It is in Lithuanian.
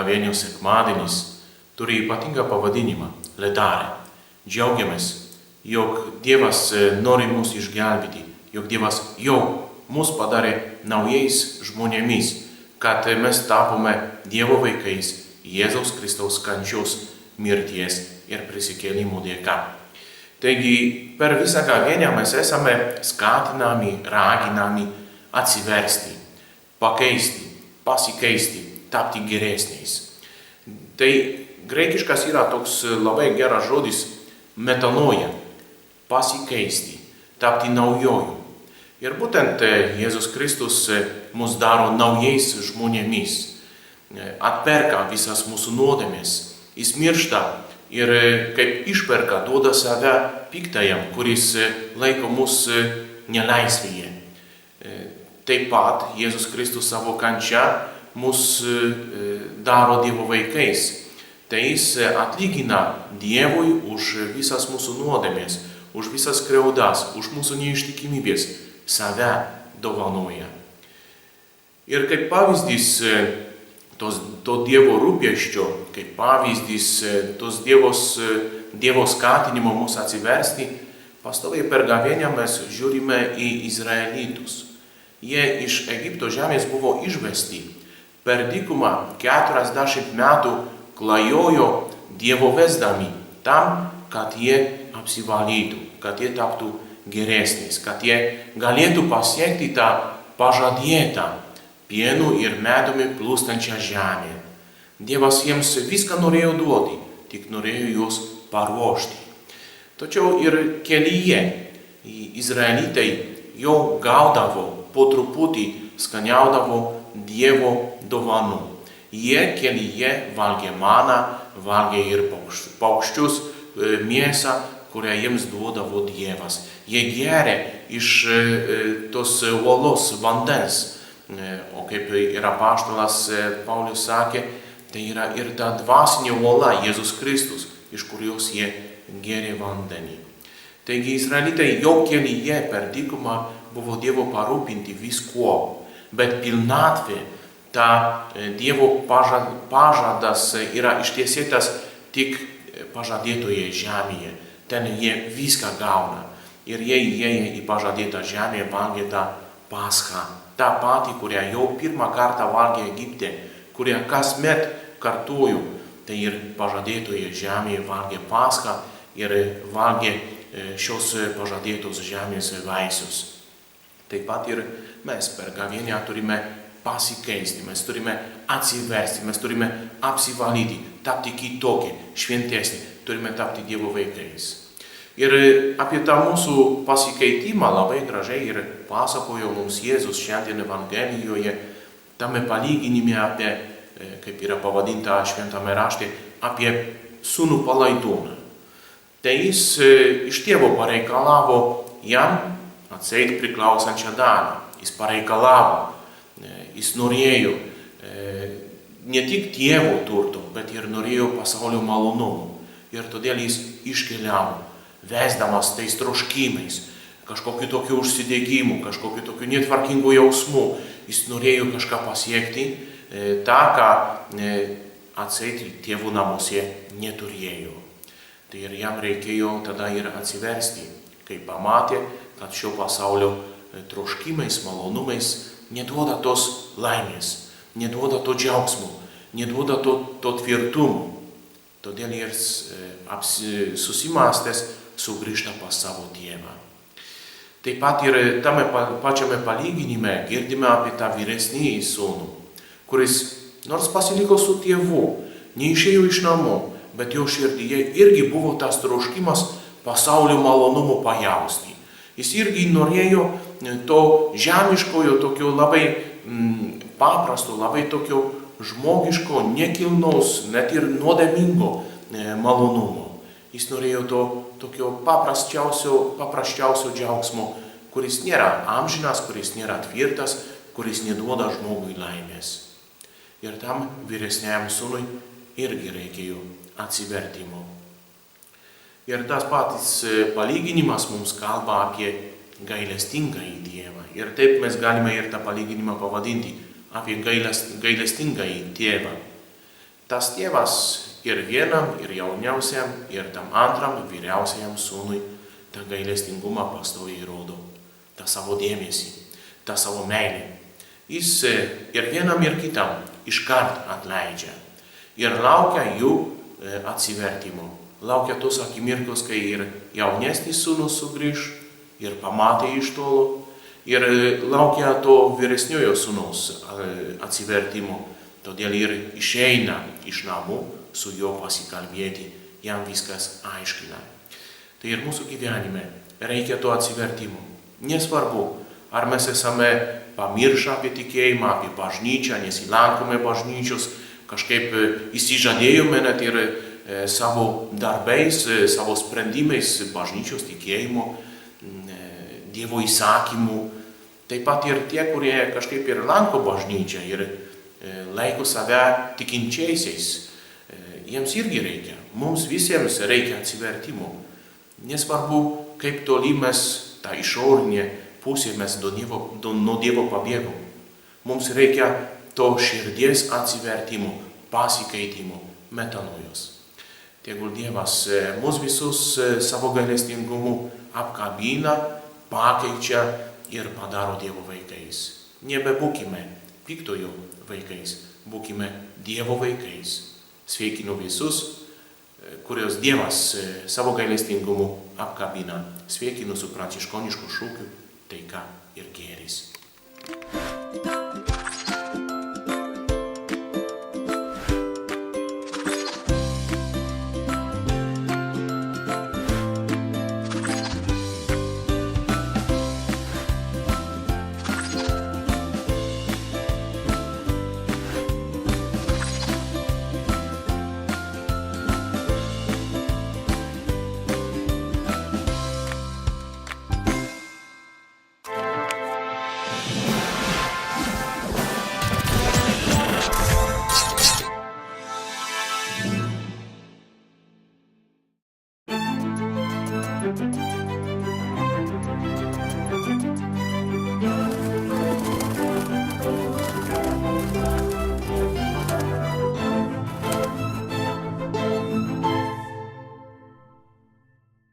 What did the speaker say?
gavėnios sekmadienis turi ypatingą pavadinimą – Ledarė. Džiaugiamės, jog Dievas nori mus išgelbėti, jog Dievas jau mus padarė naujais žmonėmis, kad mes tapome Dievo vaikais Jėzaus Kristaus kančios, mirties ir prisikėlimų dėka. Taigi per visą gavėnią mes esame skatinami, raginami atsiversti, pakeisti, pasikeisti, tapti geresniais. Tai graikiškas yra toks labai geras žodis metanoja, pasikeisti, tapti naujoju. Ir būtent Jėzus Kristus mus daro naujais žmonėmis, atperka visas mūsų nuodėmes, jis miršta ir kaip išperka duoda save piktajam, kuris laiko mus nelaisvėje. Taip pat Jėzus Kristus savo kančia mus daro Dievo vaikais. Tai jis atlygina Dievui už visas mūsų nuodėmes, už visas skriaudas, už mūsų neištikimybės, save dovanoja. Ir kaip pavyzdys to Dievo rūpesčio, kaip pavyzdys tos Dievo skatinimo mus atsiversti, pastoviai per gavėnią mes žiūrime į Izraelitus. Jie iš Egipto žemės buvo išvesti. Per dykumą 40 metų klajojo Dievo vesdami tam, kad jie apsivalytų, kad jie taptų geresnis, kad jie galėtų pasiekti tą pažadėtą pienu ir medumi plūstančią žemę. Dievas jiems viską norėjo duoti, tik norėjo juos paruošti. Tačiau ir kelyje Izraelitai jau gaudavo, po truputį skaniaudavo Dievo dovanų. Jie kelyje valgė maną, valgė ir paukščius, mėsą, kurią jiems duodavo Dievas. Jie geria iš tos uolos vandens. O kaip ir apaštalas Paulius sakė, tai yra ir ta dvasinė uola Jėzus Kristus, iš kurios jie geria vandenį. Taigi Izraelitai jau kelyje per dykumą buvo Dievo parūpinti viskuo, bet pilnatvė, ta Dievo pažadas yra ištiesėtas tik pažadėtoje žemėje. Ten jie viską gauna. Ir jie įėję į pažadėtą žemę valgė tą paschą. Ta pati, kurią jau pirmą kartą valgė Egipte, kurią kasmet kartuoju, tai ir pažadėtoje žemėje valgė paschą ir valgė šios pažadėtos žemės vaisius. Taip pat ir mes per gavėnią turime pasikeisti, mes turime atsiversti, mes turime apsivalyti, tapti kitokie, šventesni, turime tapti Dievo vaikais. Ir apie tą mūsų pasikeitimą labai gražiai ir pasakojo mums Jėzus šiandien Evangelijoje, tame palyginime apie, kaip yra pavadinta šventame rašte, apie sūnų palaidūną. Tai jis iš tėvo pareikalavo jam atseit priklausančią dalį. Jis pareikalavo, jis norėjo ne tik tėvo turto, bet ir norėjo pasaulio malonumų. Ir todėl jis iškeliavo, vesdamas tais troškimais, kažkokiu tokiu užsidegimu, kažkokiu tokiu netvarkingu jausmu. Jis norėjo kažką pasiekti, tą, ką atseit tėvų namuose neturėjo. Tai ir jam reikėjo tada ir atsiversti, kai pamatė, kad šio pasaulio troškimais, malonumais neduoda tos laimės, neduoda to džiaugsmo, neduoda to tvirtumo. Todėl jis susimąstęs sugrįžta pas savo tėvą. Taip pat ir tame pačiame palyginime girdime apie tą vyresnįjį sūnų, kuris nors pasiliko su tėvu, neišėjo iš namų, bet jo širdyje irgi buvo tas troškimas pasaulio malonumų pajausti. Jis irgi norėjo to žemiškojo, tokio labai paprasto, labai tokio žmogiško, nekilnaus, net ir nuodėmingo malonumo. Jis norėjo to tokio paprasčiausio džiaugsmo, kuris nėra amžinas, kuris nėra tvirtas, kuris neduoda žmogui laimės. Ir tam vyresniajam sūnui irgi reikėjo atsivertimo. Ir tas patys palyginimas mums kalba apie gailestingąjį Dievą. Ir taip mes galime ir tą palyginimą pavadinti apie gailestingąjį tėvą. Tas tėvas ir vienam, ir jauniausiam, ir tam antram, vyriausiajam sūnui tą gailestingumą pastoviai rodo, tą savo dėmesį, tą savo meilę. Jis ir vienam, ir kitam iškart atleidžia ir laukia jų atsivertimo. Laukia tos akimirkos, kai ir jaunesnis sūnus sugrįž ir pamatė iš tolo, ir laukia to vyresniojo sūnaus atsivertimo. Todėl ir išeina iš namų su juo pasikalbėti, jam viskas aiškina. Tai ir mūsų gyvenime reikia to atsivertimo. Nesvarbu, ar mes esame pamiršę apie tikėjimą, apie bažnyčią, nesilankome bažnyčios, kažkaip įsižadėjome net ir savo darbais, savo sprendimais bažnyčios tikėjimo, Dievo įsakymų. Taip pat ir tie, kurie kažkaip ir lanko bažnyčią ir laiko save tikinčiaisiais, jiems irgi reikia, mums visiems reikia atsivertimo. Nesvarbu, kaip toli mes tą išorinę pusę mes nuo Dievo pabėgom. Mums reikia to širdies atsivertimo, pasikeitimo, metanojos. Tegul Dievas mus visus savo gailestingumu apkabina, pakeičia ir padaro Dievo vaikais. Nebebūkime piktojo vaikais, būkime Dievo vaikais. Sveikinu visus, kurios Dievas savo gailestingumu apkabina. Sveikinu su pranciškonišku šūkiu taika ir gėris.